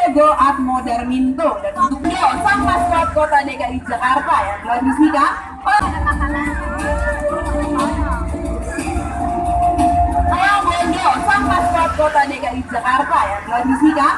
Diego Atmo Darminto, dan untuk beliau sang maskot Kota DKI Jakarta yang telah diresmikan sang maskot Kota DKI Jakarta yang telah diresmikan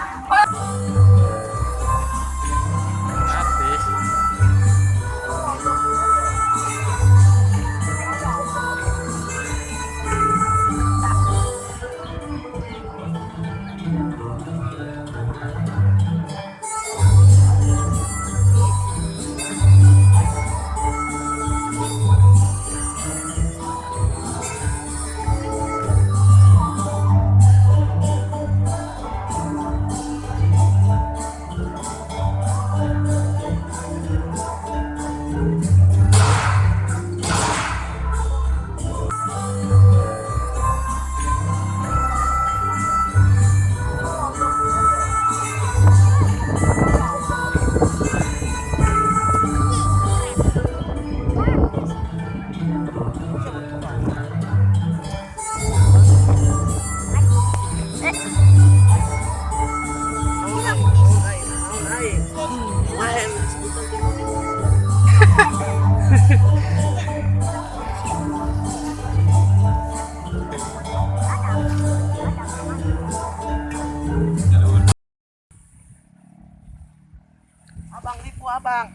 Abang nipu abang.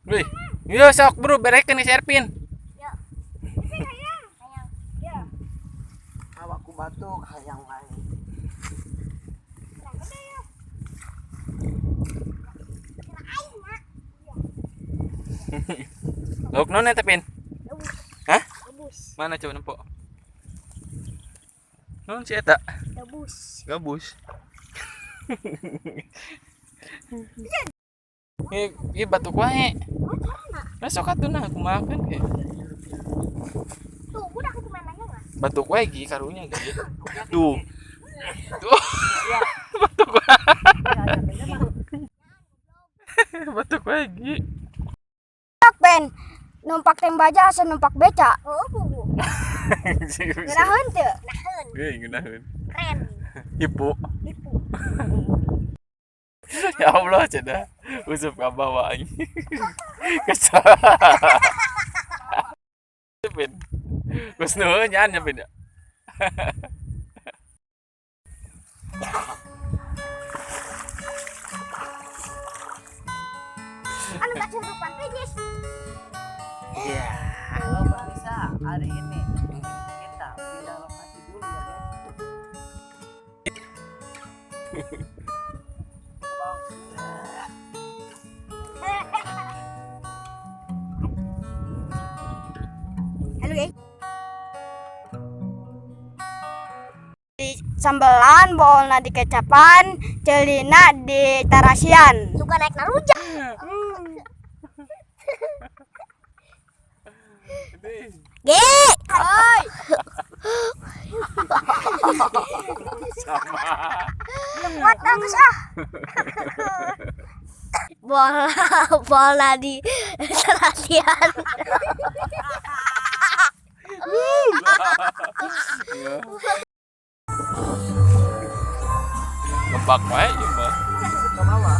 Wih, yo sok bro, berekeun nih Serpin. Awakku batuk hayang lain. Lauk non eta Pin? Hah? Mana coba nempok? Non si eta? Gabus. Iya batuk wae. Nah sok atuh aku makan ge. Tuh, udah aku mananya enggak? Batuk wae gi karunya ge. Tuh. Tuh. Batuk wae. Batuk wae gi. Ben, numpak tembaja asa numpak beca. Oh, bu. Ngeraheun teu? Naheun. Ge ngeunaheun. Keren. Ipu. Ya Allah cenah. Usup ka bawah aing. Kesal. Pin. Geus neueuh nyaan nya Pin. Anu kecurupan pijis. Iya. Kalau bangsa hari ini kita pindah lokasi dulu ya guys. Halo guys. Di sambelan, bolna di kecapan, celina di tarasian. Suka naik naruja. Ge, oi. Sama. Kuat bagus ah. Bola di tarasian. Lembak wae ieu mah. Ke bawah.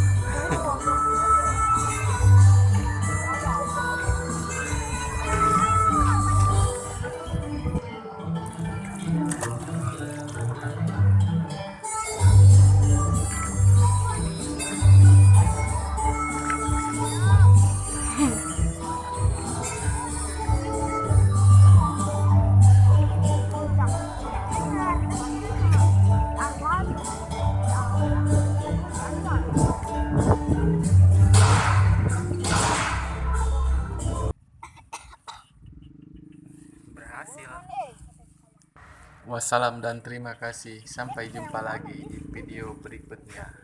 Berhasil. Wassalam dan terima kasih. Sampai jumpa lagi di video berikutnya.